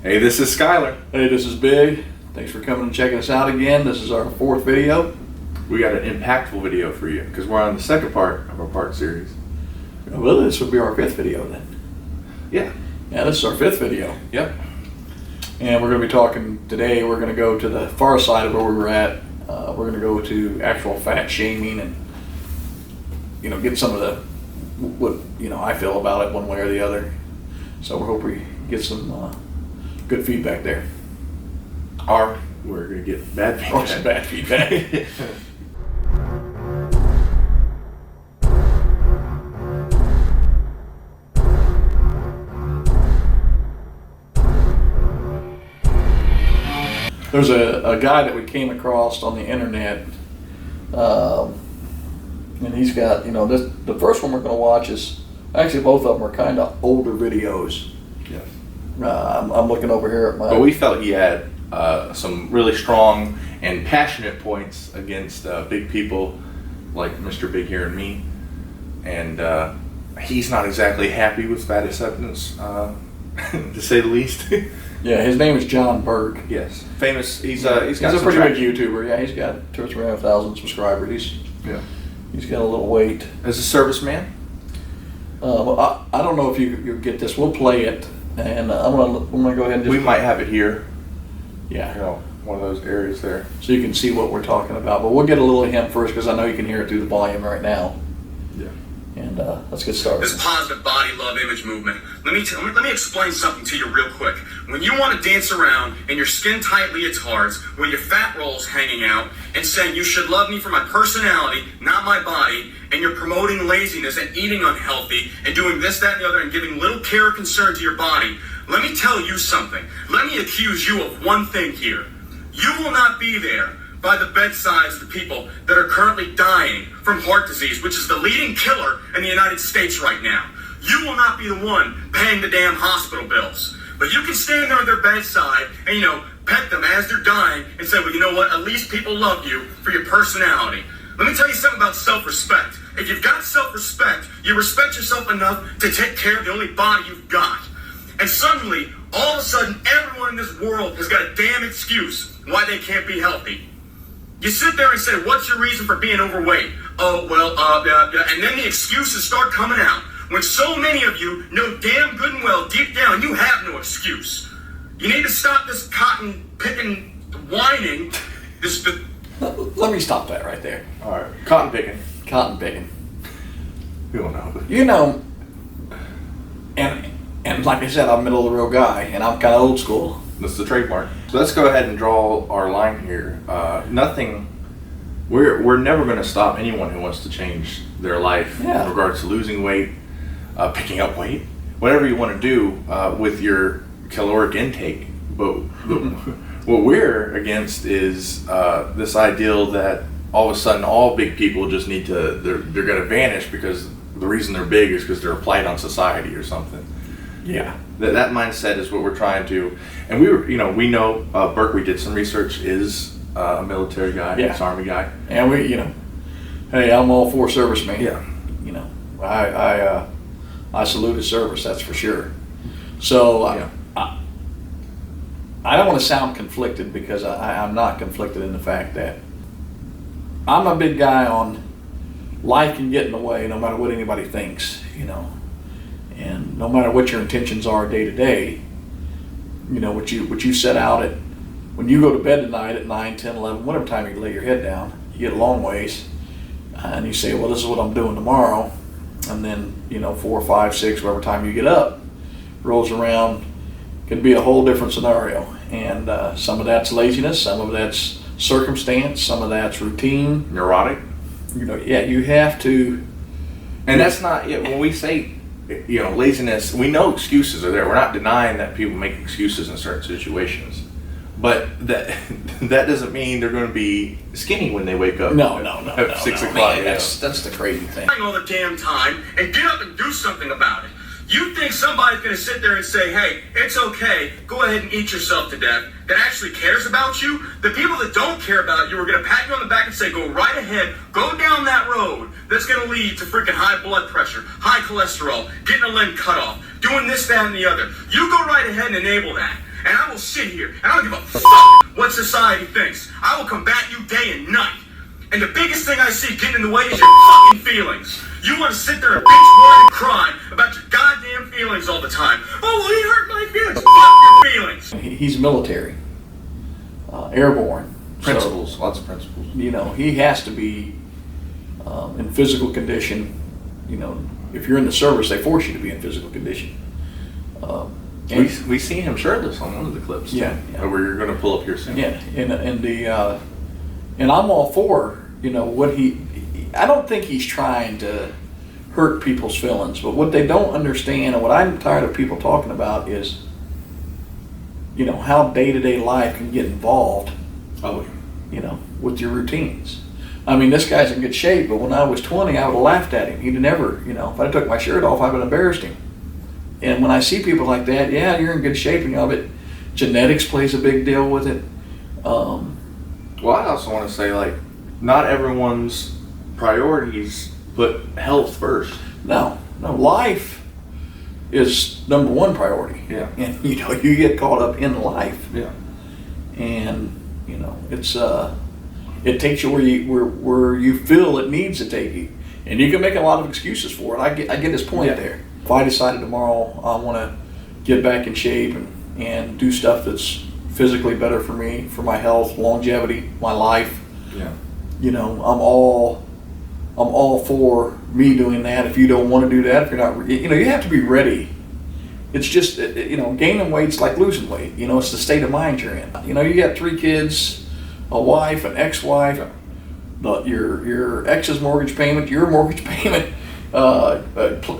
Hey, this is Skyler. Hey, this is Big. Thanks for coming and checking us out again. This is our 4th video. We got an impactful video for you because we're on the second part of our part series. Well, this would be our 5th video then. Yeah. Yeah, this is our 5th video. Yep. And we're going to be talking today, we're going to go to the far side of where we were at. We're going to go to actual fat shaming and, get some of the, what, I feel about it one way or the other. So we hope we get some good feedback there. Or we're going to get bad feedback. Or some bad feedback. There's a guy that we came across on the internet, and he's got, the first one we're going to watch is, actually both of them are kind of older videos. Yes. I'm looking over here at my... But we felt he had some really strong and passionate points against big people like Mr. Big here and me. And he's not exactly happy with fat acceptance, to say the least. Yeah, his name is John Burke. Yes. Famous. He's a pretty big traction. YouTuber. Yeah, he's got 200,000 or 300,000 subscribers. He's got a little weight. As a serviceman? Well, I don't know if you get this. We'll play it, and I'm gonna go ahead and just... We might have it here. Yeah. One of those areas there. So you can see what we're talking about. But we'll get a little hint first because I know you can hear it through the volume right now. Yeah. And let's get started. This positive body love image movement. Let me explain something to you real quick. When you want to dance around in your skin tight leotards with your fat rolls hanging out and saying you should love me for my personality, not my body, and you're promoting laziness and eating unhealthy and doing this, that, and the other and giving little care or concern to your body, let me tell you something. Let me accuse you of one thing here. You will not be there by the bedsides of the people that are currently dying from heart disease, which is the leading killer in the United States right now. You will not be the one paying the damn hospital bills. But you can stand there at their bedside and, pet them as they're dying and say, well, you know what? At least people love you for your personality. Let me tell you something about self-respect. If you've got self-respect, you respect yourself enough to take care of the only body you've got. And suddenly, all of a sudden, everyone in this world has got a damn excuse why they can't be healthy. You sit there and say, what's your reason for being overweight? Oh, well, and then the excuses start coming out. When so many of you know damn good and well, deep down, you have no excuse. You need to stop this cotton picking, whining. Let me stop that right there. All right. Cotton picking. Cotton picking. We don't know. And like I said, I'm middle of the road guy, and I'm kind of old school. This is the trademark. So let's go ahead and draw our line here. We're never going to stop anyone who wants to change their life in regards to losing weight, picking up weight, whatever you want to do with your caloric intake. But what we're against is this ideal that all of a sudden all big people just need to, they're going to vanish because the reason they're big is because they're a blight on society or something. Yeah. That mindset is what we're trying to, and we know Burke, we did some research, is a military guy, ex-Army guy. And hey, I'm all for servicemen. Yeah. I salute his service, that's for sure. So I don't want to sound conflicted because I'm not conflicted in the fact that I'm a big guy on life can get in the way no matter what anybody thinks, and no matter what your intentions are day to day, what you set out at, when you go to bed tonight at 9, 10, 11, whatever time you lay your head down, you get a long ways, and you say, well, this is what I'm doing tomorrow, and then 4, 5, 6, whatever time you get up, rolls around, could be a whole different scenario. And some of that's laziness, some of that's circumstance, some of that's routine, Neurotic. You have to. And that's not, when we say, laziness, we know excuses are there. We're not denying that people make excuses in certain situations. But that doesn't mean they're going to be skinny when they wake up. No. At 6 o'clock. Man, that's the crazy thing. All the damn time and get up and do something about it. You think somebody's going to sit there and say, hey, it's okay, go ahead and eat yourself to death, that actually cares about you? The people that don't care about you are going to pat you on the back and say, go right ahead, go down that road that's going to lead to freaking high blood pressure, high cholesterol, getting a limb cut off, doing this, that, and the other. You go right ahead and enable that. and I will sit here, and I don't give a fuck what society thinks. I will combat you day and night. And the biggest thing I see getting in the way is your fucking feelings. You want to sit there and bitch, mourn, and cry about your goddamn feelings all the time. Oh, well, he hurt my feelings. Fuck your feelings. He's military, airborne. Principles, lots of principles. You know, he has to be in physical condition. You know, if you're in the service, they force you to be in physical condition. We see him shirtless on one of the clips. Yeah, where you're going to pull up here soon. Yeah, and I'm all for, you know, what I don't think he's trying to hurt people's feelings, but what they don't understand and what I'm tired of people talking about is, you know, how day-to-day life can get involved. Oh, you know, with your routines. I mean, this guy's in good shape, but when I was 20, I would have laughed at him. He'd never, you know, if I took my shirt off, I would have embarrassed him. And when I see people like that, yeah, you're in good shape, and you know, but genetics plays a big deal with it. Well, I also want to say, like, not everyone's priorities put health first. No, life is number one priority. Yeah. And, you know, you get caught up in life. Yeah. And, you know, it takes you where you feel it needs to take you. And you can make a lot of excuses for it. I get his point there. If I decided tomorrow I want to get back in shape and do stuff that's physically better for me, for my health, longevity, my life, you know, I'm all for me doing that. If you don't want to do that, if you're not, you know, you have to be ready. It's just, you know, gaining weight's like losing weight. You know, it's the state of mind you're in. You know, you got 3 kids, a wife, an ex-wife, your ex's mortgage payment, your mortgage payment,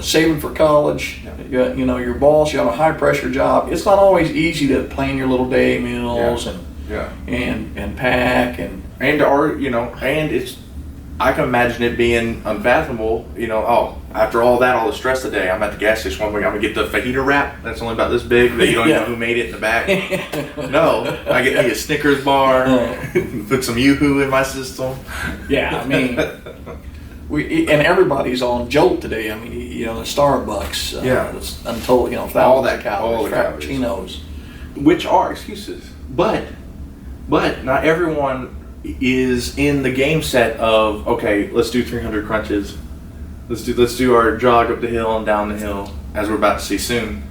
saving for college. You know, your boss, you have a high-pressure job. It's not always easy to plan your little day meals and pack and you know, and it's, I can imagine it being unfathomable, you know, after all the stress today, I'm at the gas station one week, I'm going to get the fajita wrap that's only about this big that you don't even know who made it in the back. No, I get me a Snickers bar, put some Yoo-Hoo in my system. Yeah, I mean, and everybody's on Jolt today. I mean, you know, the Starbucks, it's untold, you know, thousands of calories, Frappuccinos. Which are excuses. But not everyone is in the game set of, okay, let's do 300 crunches. Let's do our jog up the hill and down the hill, as we're about to see soon.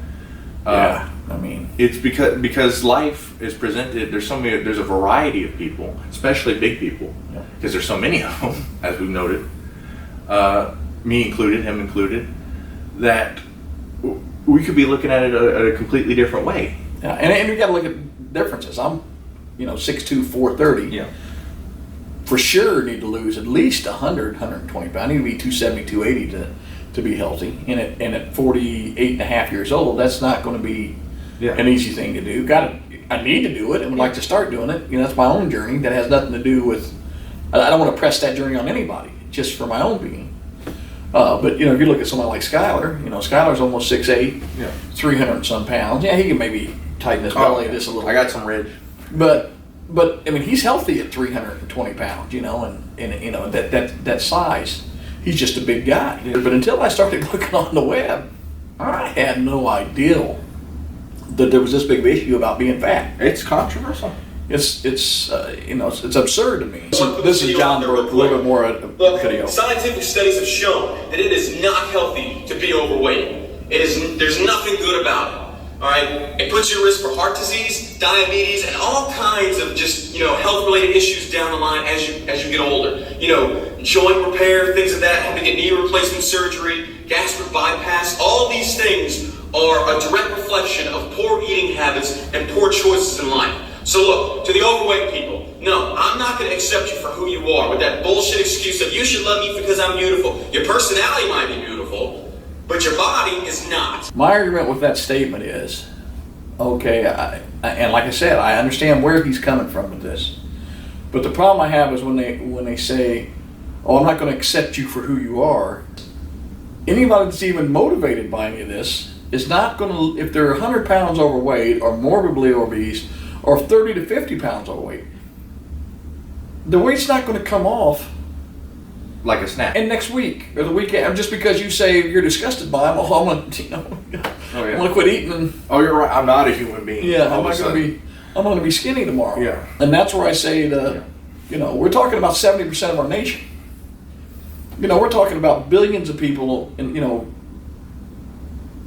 I mean, it's because life is presented. There's a variety of people, especially big people, because there's so many of them, as we've noted, me included, him included, that we could be looking at it a completely different way. Yeah, and you got to look at differences. I'm, you know, 6'2", 430. Yeah. For sure need to lose at least 100, 120 pounds. I need to be 270, 280 to be healthy. And at 48 and a half years old, that's not going to be an easy thing to do. I need to do it and would like to start doing it. You know, that's my own journey. That has nothing to do with, I don't want to press that journey on anybody, just for my own being. But, you know, if you look at someone like Skyler, you know, Skyler's almost 6'8", 300 and some pounds. Yeah, he can maybe tighten his belly just a little. I got some ridge. But I mean, he's healthy at 320 pounds, you know, and you know that size. He's just a big guy. But until I started looking on the web, I had no idea that there was this big issue about being fat. It's controversial. It's you know, it's absurd to me. This is John Burke, a little bit more video. Scientific studies have shown that it is not healthy to be overweight. There's nothing good about it. All right, it puts you at risk for heart disease, diabetes, and all kinds of just, you know, health-related issues down the line as you get older. You know, joint repair, things of that, having to get knee replacement surgery, gastric bypass. All these things are a direct reflection of poor eating habits and poor choices in life. So look, to the overweight people, no, I'm not going to accept you for who you are with that bullshit excuse of you should love me because I'm beautiful. Your personality might be beautiful, but your body is not. My argument with that statement is, okay, and like I said, I understand where he's coming from with this. But the problem I have is when they say, oh, I'm not going to accept you for who you are. Anybody that's even motivated by any of this is not going to, if they're 100 pounds overweight or morbidly obese or 30 to 50 pounds overweight, the weight's not going to come off like a snap. And next week or the weekend, just because you say you're disgusted by them, I'm gonna, I'm gonna quit eating. And You're right. I'm not a human being. yeah, I'm gonna be skinny tomorrow. Yeah. And that's where I say we're talking about 70% of our nation. We're talking about billions of people, and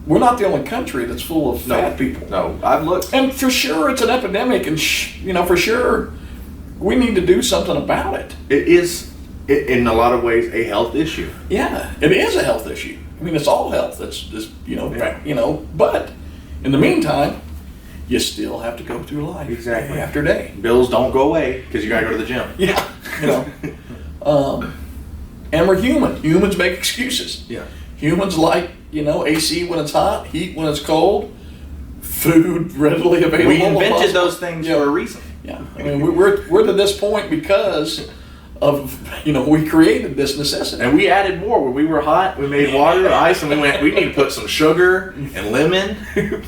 we're not the only country that's full of fat people. No, I've looked. And for sure, it's an epidemic, and for sure, we need to do something about it. It is, in a lot of ways, a health issue. Yeah, it is a health issue. I mean, it's all health. It's just But in the meantime, you still have to go through life day after day. Bills don't go away because you gotta go to the gym. Yeah, and we're human. Humans make excuses. Yeah. Humans like AC when it's hot, heat when it's cold, food readily available. We invented those things for a reason. Yeah, I mean we're to this point because of we created this necessity. And we added more. When we were hot, we made water, ice, and we need to put some sugar and lemon.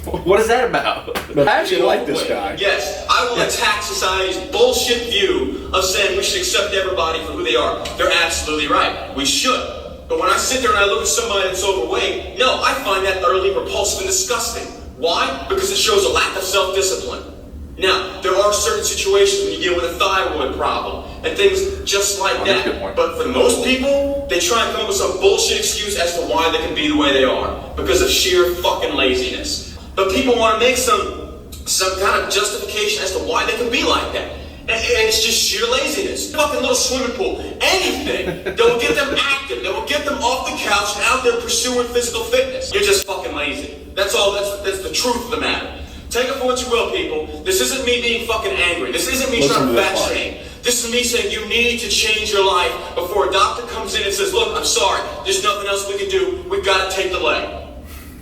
What is that about? But I actually like this guy. Yes, I will attack society's bullshit view of saying we should accept everybody for who they are. They're absolutely right. We should. But when I sit there and I look at somebody that's overweight, no, I find that utterly repulsive and disgusting. Why? Because it shows a lack of self-discipline. Now, there are certain situations when you deal with a thyroid problem and things just like that. But for most people, they try and come up with some bullshit excuse as to why they can be the way they are because of sheer fucking laziness. But people want to make some kind of justification as to why they can be like that. And it's just sheer laziness. Fucking little swimming pool, anything that will get them active, that will get them off the couch and out there pursuing physical fitness. You're just fucking lazy. That's all. That's the truth of the matter. Take it for what you will, people. This isn't me being fucking angry. This isn't me trying to fat shame. This is me saying you need to change your life before a doctor comes in and says, look, I'm sorry, there's nothing else we can do. We've got to take the leg.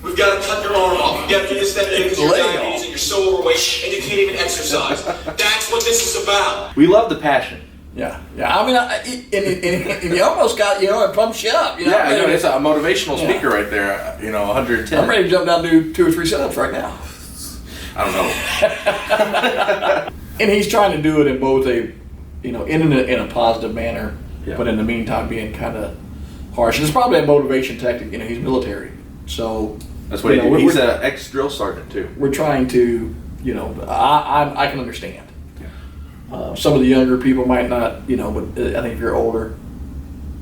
We've got to cut your arm off. We've got to do this, that, and because you're diabetes and you're so overweight and you can't even exercise. That's what this is about. We love the passion. Yeah. I mean, and you almost got, it pumps you up. It's a motivational speaker right there. 110. I'm ready to jump down and do 2 or 3 sit-ups right now. I don't know. And he's trying to do it in both in a positive manner, but in the meantime being kind of harsh. And it's probably a motivation tactic. He's military, so that's what he's an ex-drill sergeant too. We're trying to, I can understand. Some of the younger people might not, but I think if you're older,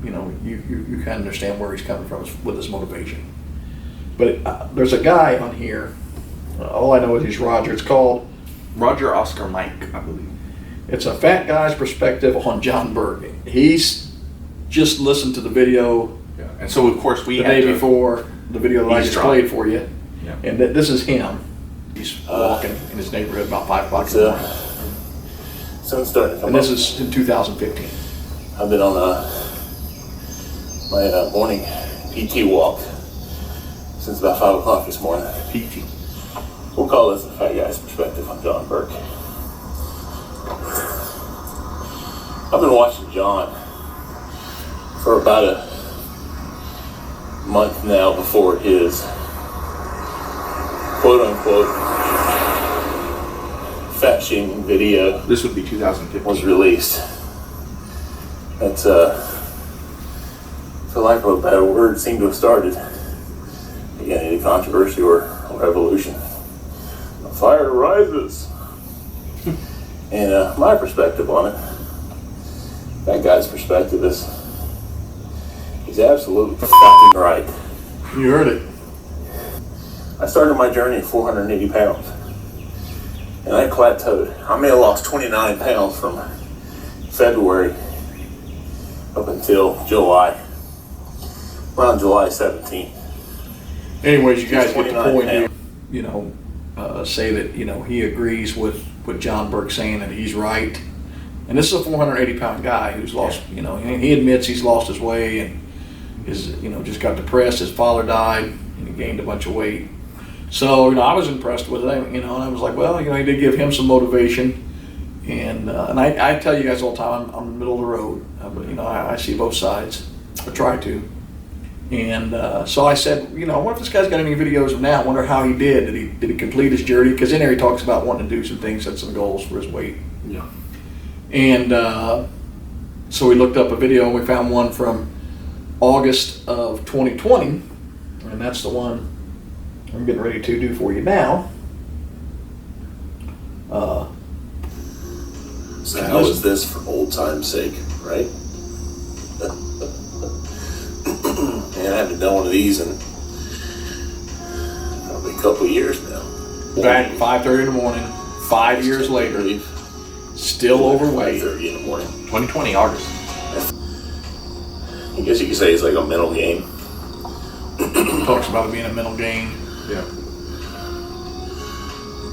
you kind of understand where he's coming from with his motivation. But there's a guy on here. All I know is he's Roger. It's called Roger Oscar Mike, I believe. It's a fat guy's perspective on John Burke. He's just listened to the video. Yeah. And so of course we the day before the video that I just played for you. Yeah. And this is him. He's walking in his neighborhood about 5 o'clock in the morning. Sun's starting to come up. And this is in 2015. I've been on my morning PT walk since about 5 o'clock this morning. PT. We'll call this the fat guy's perspective on John Burke. I've been watching John for about a month now before his quote-unquote fat shaming video. This would be 2015. Was released. It's for lack of a better word, seemed to have started again any controversy or revolution. The fire rises. And my perspective on it, that guy's perspective is, he's absolutely fucking right. You heard it. I started my journey at 480 pounds. And I plateaued. I may have lost 29 pounds from February up until July. Around July 17th. Anyways, you guys get the point here. Say that, he agrees with what John Burke's saying and he's right. And this is a 480 pound guy who's lost, he admits he's lost his way and is, just got depressed. His father died and he gained a bunch of weight. So, I was impressed with it, and I was like, well, he did give him some motivation. And I tell you guys all the time, I'm in the middle of the road. But, I see both sides. I try to. And so I said, what if this guy's got any videos of now? I wonder how he did. Did he complete his journey? Because in there he talks about wanting to do some things, set some goals for his weight. Yeah. And so we looked up a video and we found one from August of 2020, and that's the one I'm getting ready to do for you now. So how is this for old time's sake, right? Man, I haven't done one of these in probably a couple of years now. Back at 5:30 in the morning, 5 years later, still overweight. 5:30 in the morning. 2020 August. I guess you could say it's like a mental game. Talks about it being a mental game. Yeah.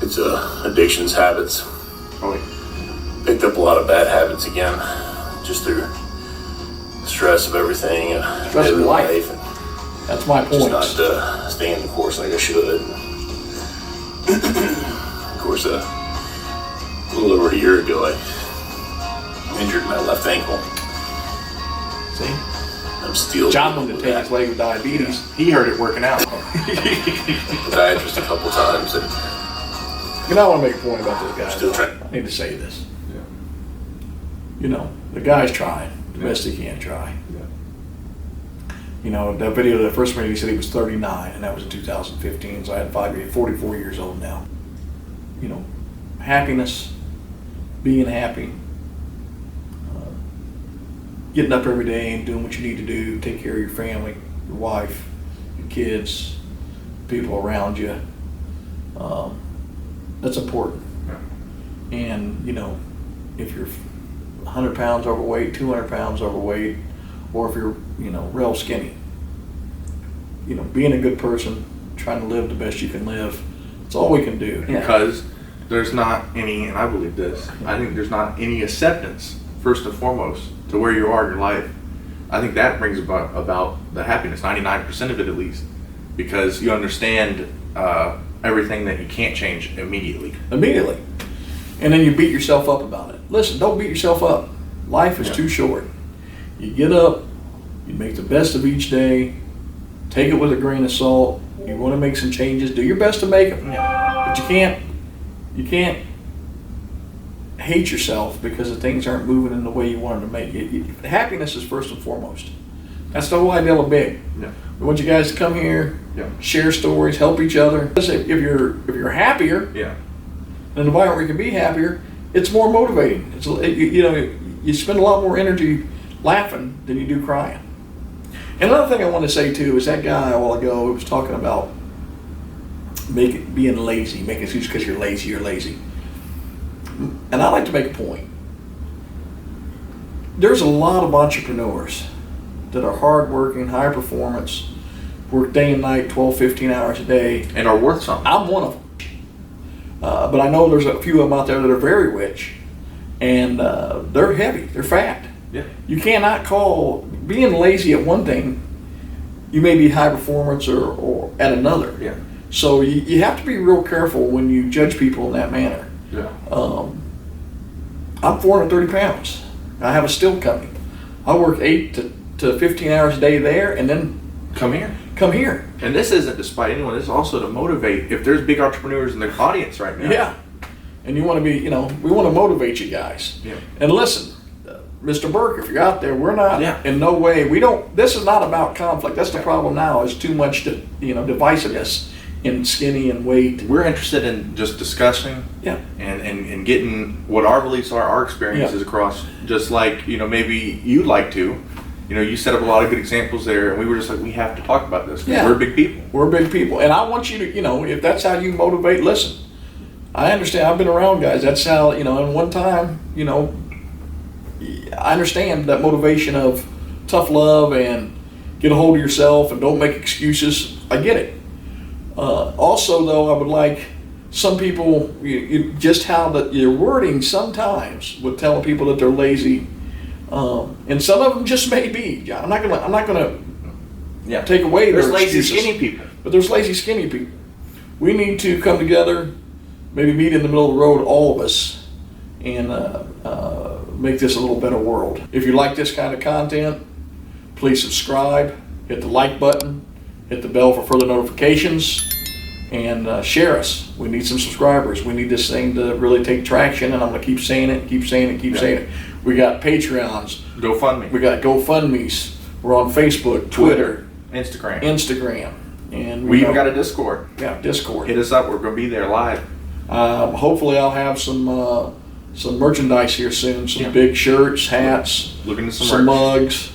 It's addictions, habits. Oh, yeah. Picked up a lot of bad habits again, just through the stress of everything. Stress of living life. and That's my just point. not staying the course like I should. Of course, a little over a year ago, I injured my left ankle. See? I'm still John wanted to with take that. his leg with diabetes. He heard it working out. Podiatrist a couple times, and You know, I want to make a point about this guy. Still trying. I need to say this. Yeah. You know, the guy's trying the best he can try. Yeah. You know, that video, the first video, he said he was 39, and that was in 2015, so I had 44 years old now. You know, happiness, being happy, getting up every day and doing what you need to do, take care of your family, your wife, your kids, people around you. That's important. Yeah. And, you know, if you're 100 pounds overweight, 200 pounds overweight, or if you're, you know, real skinny, you know, being a good person, trying to live the best you can live, it's all we can do. Because there's not any, and I believe this, I think there's not any acceptance, first and foremost, to where you are in your life. I think that brings about the happiness, 99% of it at least, because you understand everything that you can't change immediately. Immediately. And then you beat yourself up about it. Listen, don't beat yourself up. Life is Yeah. too short. You get up, you make the best of each day, take it with a grain of salt. You want to make some changes, do your best to make them. But you can't hate yourself because the things aren't moving in the way you want them to make it. Happiness is first and foremost. That's the whole idea of Big. Yeah. We want you guys to come here, Yeah. share stories, help each other. If you're happier, Yeah. in an environment where you can be happier, it's more motivating. You know, you spend a lot more energy laughing than you do crying. And another thing I want to say too is that guy a while ago was talking about being lazy, making excuses because you're lazy. And I like to make a point. There's a lot of entrepreneurs that are hardworking, high performance, work day and night, 12, 15 hours a day. And are worth something. I'm one of them. But I know there's a few of them out there that are very rich, and they're heavy, they're fat. Yeah. You cannot call being lazy at one thing, you may be high performance or at another. Yeah. So you have to be real careful when you judge people in that manner. Yeah. I'm 430 pounds. I have a steel company. I work 8 to 15 hours a day there, and then Come here. come here. And this isn't to spite anyone. This is also to motivate. If there's big entrepreneurs in the audience right now. Yeah. And you want to be, you know, we want to motivate you guys. Yeah. And listen, Mr. Burke, if you're out there, we're not Yeah. in no way, this is not about conflict. That's the problem now, is too much, divisiveness in skinny and weight. We're interested in just discussing Yeah. and getting what our beliefs are, our experiences Yeah. across, just like, maybe you'd like to. You set up a lot of good examples there, and we were just like, we have to talk about this. 'Cause Yeah. We're big people. We're big people. And I want you to, if that's how you motivate, listen. I understand. I've been around guys. That's how, and one time, I understand that motivation of tough love and get a hold of yourself and don't make excuses. I get it. Also, though, I would like some people, just how your wording sometimes with telling people that they're lazy, and some of them just may be. John, I'm not gonna Yeah. take away There's their lazy, excuses. skinny people. But there's lazy, skinny people. We need to come together, maybe meet in the middle of the road, all of us, and make this a little better world. If you like this kind of content, please subscribe, hit the like button, hit the bell for further notifications, and share us. We need some subscribers. We need this thing to really take traction, and I'm going to keep saying it, keep saying it, keep saying it. We got Patreons. GoFundMe. We got GoFundMes. We're on Facebook, Twitter, Instagram. Instagram, and We even got a Discord. yeah, Discord. Hit us up. We're going to be there live. Hopefully, I'll have some merchandise here soon. Some big shirts, hats, Looking at some some merch. mugs.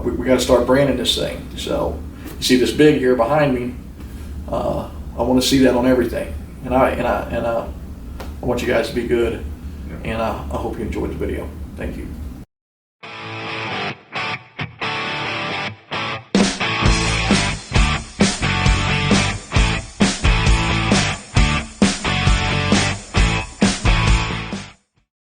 We got to start branding this thing. So, you see this big here behind me. I want to see that on everything, and I want you guys to be good, and I hope you enjoyed the video. Thank you.